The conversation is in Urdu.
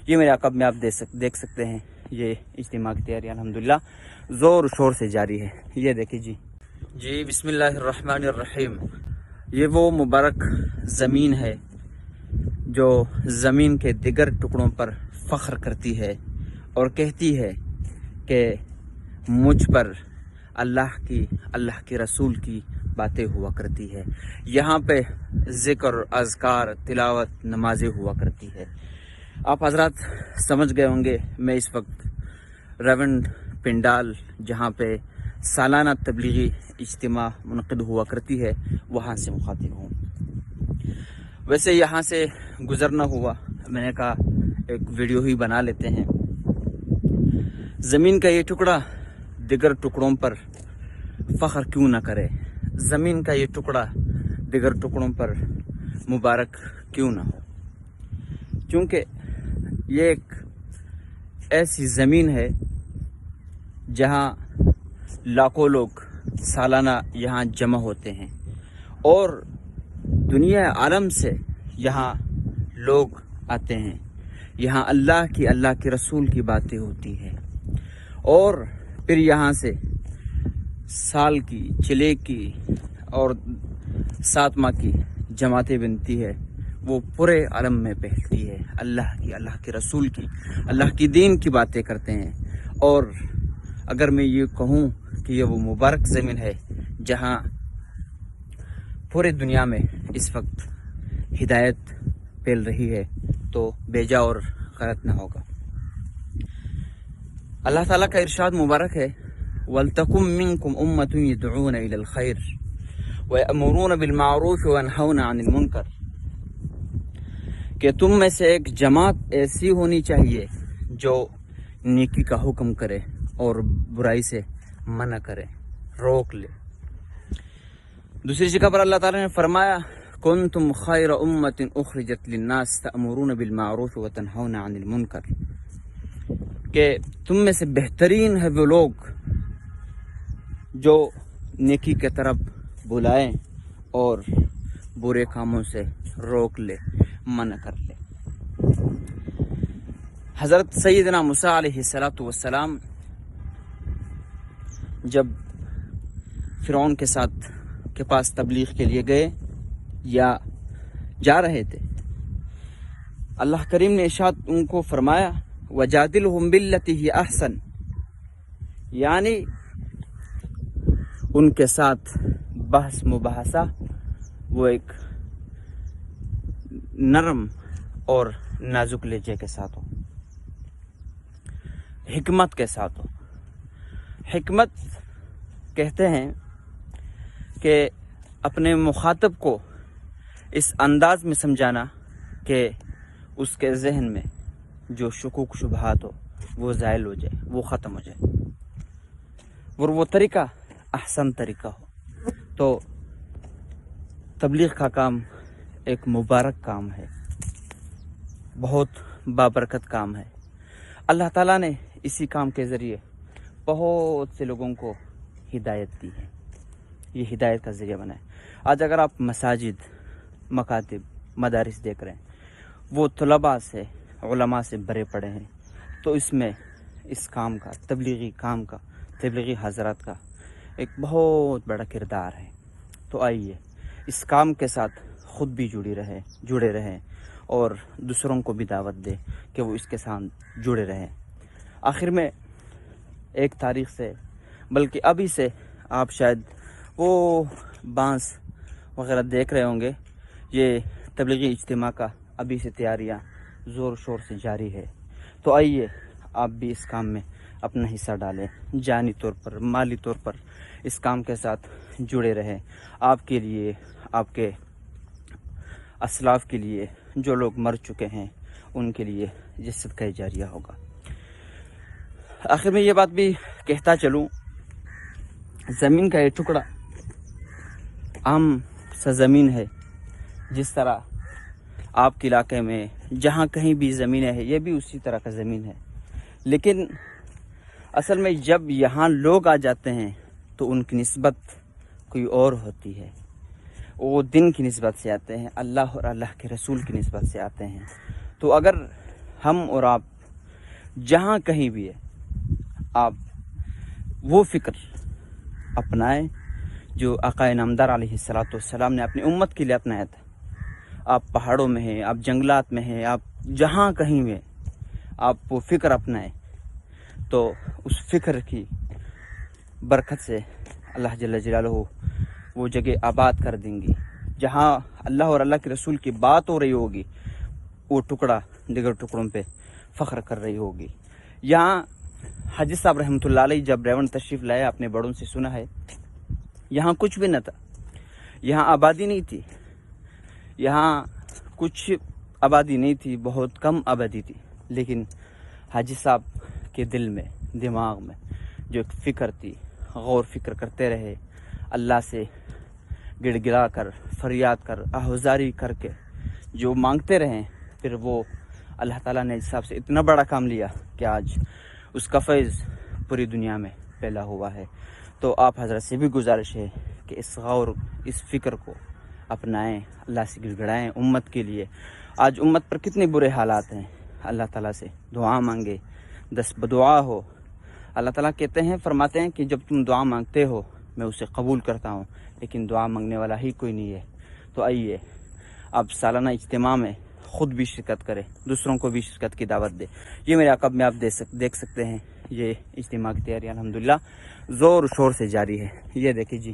یہ میرے عقب میں آپ دیکھ سکتے ہیں، یہ اجتماع کی تیاری الحمدللہ زور و شور سے جاری ہے۔ یہ دیکھیں جی بسم اللہ الرحمن الرحیم۔ یہ وہ مبارک زمین ہے جو زمین کے دیگر ٹکڑوں پر فخر کرتی ہے اور کہتی ہے کہ مجھ پر اللہ کے رسول کی باتیں ہوا کرتی ہے، یہاں پہ ذکر، اذکار، تلاوت، نمازیں ہوا کرتی ہے۔ آپ حضرات سمجھ گئے ہوں گے میں اس وقت ریونڈ پنڈال جہاں پہ سالانہ تبلیغی اجتماع منعقد ہوا کرتی ہے وہاں سے مخاطب ہوں۔ ویسے یہاں سے گزرنا ہوا، میں نے کہا ایک ویڈیو ہی بنا لیتے ہیں۔ زمین کا یہ ٹکڑا دیگر ٹکڑوں پر فخر کیوں نہ کرے، زمین کا یہ ٹکڑا دیگر ٹکڑوں پر مبارک کیوں نہ ہو، کیونکہ یہ ایک ایسی زمین ہے جہاں لاکھوں لوگ سالانہ یہاں جمع ہوتے ہیں اور دنیا عالم سے یہاں لوگ آتے ہیں، یہاں اللہ کے رسول کی باتیں ہوتی ہیں، اور پھر یہاں سے سال کی، چلے کی اور 7 ماہ کی جماعتیں بنتی ہے، وہ پورے عالم میں پھیلتی ہے، اللہ کے رسول کی، اللہ کی دین کی باتیں کرتے ہیں۔ اور اگر میں یہ کہوں کہ یہ وہ مبارک زمین ہے جہاں پورے دنیا میں اس وقت ہدایت پھیل رہی ہے تو بیجا اور غلط نہ ہوگا۔ اللہ تعالیٰ کا ارشاد مبارک ہے، وَلْتَكُمْ مِنْكُمْ أُمَّةٌ يَدْعُونَ إِلَى الْخَيْرِ وَيَأْمُرُونَ بِالْمَعْرُوفِ وَيَنْهَوْنَ عَنِ الْمُنْكَرِ، کہ تم میں سے ایک جماعت ایسی ہونی چاہیے جو نیکی کا حکم کرے اور برائی سے منع کرے، روک لے۔ دوسری جگہ پر اللہ تعالیٰ نے فرمایا، كُنْتُمْ خَيْرَ أُمَّةٍ أُخْرِجَتْ لِلنَّاسِ تَأْمُرُونَ بِالْمَعْرُوفِ وَتَنْهَوْنَ عَنِ الْمُنْكَرِ، کہ تم میں سے بہترین ہے وہ لوگ جو نیکی کے طرف بلائیں اور برے کاموں سے روک لے، منع کر لے۔ حضرت سیدنا موسیٰ علیہ السلام جب فرعون کے پاس تبلیغ کے لیے گئے یا جا رہے تھے، اللہ کریم نے ارشاد ان کو فرمایا، وَجَادِلْهُمْ بِالَّتِي هِيَ أَحْسَنُ، یعنی ان کے ساتھ بحث مباحثہ وہ ایک نرم اور نازک لہجے کے ساتھ ہو، حکمت کے ساتھ ہو۔ حکمت کہتے ہیں کہ اپنے مخاطب کو اس انداز میں سمجھانا کہ اس کے ذہن میں جو شکوک شبہات ہو وہ زائل ہو جائے، وہ ختم ہو جائے، اور وہ طریقہ احسن طریقہ ہو۔ تو تبلیغ کا کام ایک مبارک کام ہے، بہت بابرکت کام ہے۔ اللہ تعالیٰ نے اسی کام کے ذریعے بہت سے لوگوں کو ہدایت دی ہے، یہ ہدایت کا ذریعہ بنا ہے۔ آج اگر آپ مساجد، مکاتب، مدارس دیکھ رہے ہیں، وہ طلباء سے، علماء سے بھرے پڑے ہیں، تو اس میں اس کام کا، تبلیغی حضرات کا ایک بہت بڑا کردار ہے۔ تو آئیے اس کام کے ساتھ خود بھی جڑے رہیں اور دوسروں کو بھی دعوت دے کہ وہ اس کے ساتھ جڑے رہیں۔ آخر میں 1 تاریخ سے، بلکہ ابھی سے آپ شاید وہ بانس وغیرہ دیکھ رہے ہوں گے، یہ تبلیغی اجتماع کا ابھی سے تیاریاں زور شور سے جاری ہے۔ تو آئیے آپ بھی اس کام میں اپنا حصہ ڈالیں، جانی طور پر، مالی طور پر اس کام کے ساتھ جڑے رہیں۔ آپ کے لیے، آپ کے اسلاف کے لیے، جو لوگ مر چکے ہیں ان کے لیے یہ صدقہ جاریہ ہوگا۔ آخر میں یہ بات بھی کہتا چلوں، زمین کا یہ ٹکڑا عام سا زمین ہے، جس طرح آپ کے علاقے میں جہاں کہیں بھی زمینیں ہیں، یہ بھی اسی طرح کا زمین ہے، لیکن اصل میں جب یہاں لوگ آ جاتے ہیں تو ان کی نسبت کوئی اور ہوتی ہے، وہ دن کی نسبت سے آتے ہیں، اللہ اور اللہ کے رسول کی نسبت سے آتے ہیں۔ تو اگر ہم اور آپ جہاں کہیں بھی ہے، آپ وہ فکر اپنائیں جو آقا نامدار علیہ الصلوۃ والسلام نے اپنی امت کے لیے اپنایا تھا۔ آپ پہاڑوں میں ہیں، آپ جنگلات میں ہیں، آپ جہاں کہیں بھی ہیں، آپ وہ فکر اپنائیں تو اس فکر کی برکت سے اللہ جل جلالہ وہ جگہ آباد کر دیں گی۔ جہاں اللہ اور اللہ کے رسول کی بات ہو رہی ہوگی، وہ ٹکڑا دیگر ٹکڑوں پہ فخر کر رہی ہوگی۔ یہاں حاجی صاحب رحمۃ اللہ علیہ جب ریون تشریف لائے، اپنے بڑوں سے سنا ہے، یہاں کچھ بھی نہ تھا، یہاں آبادی نہیں تھی، یہاں کچھ آبادی نہیں تھی، بہت کم آبادی تھی، لیکن حاجی صاحب کے دل میں، دماغ میں جو ایک فکر تھی، غور فکر کرتے رہے، اللہ سے گڑ گڑا کر، فریاد کر، آہوزاری کر کے جو مانگتے رہیں، پھر وہ اللہ تعالیٰ نے حاجی صاحب سے اتنا بڑا کام لیا کہ آج اس کا فیض پوری دنیا میں پھیلا ہوا ہے۔ تو آپ حضرت سے بھی گزارش ہے کہ اس غور، اس فکر کو اپنائیں، اللہ سے گڑ گڑائیں امت کے لیے۔ آج امت پر کتنے برے حالات ہیں، اللہ تعالیٰ سے دعا مانگے، دست بدعا ہو۔ اللہ تعالیٰ کہتے ہیں، فرماتے ہیں کہ جب تم دعا مانگتے ہو میں اسے قبول کرتا ہوں، لیکن دعا مانگنے والا ہی کوئی نہیں ہے۔ تو آئیے اب سالانہ اجتماع میں خود بھی شرکت کرے، دوسروں کو بھی شرکت کی دعوت دے۔ یہ میرے عقب میں آپ دیکھ سکتے ہیں، یہ اجتماع کی تیاری الحمدللہ زور و شور سے جاری ہے۔ یہ دیکھیں جی۔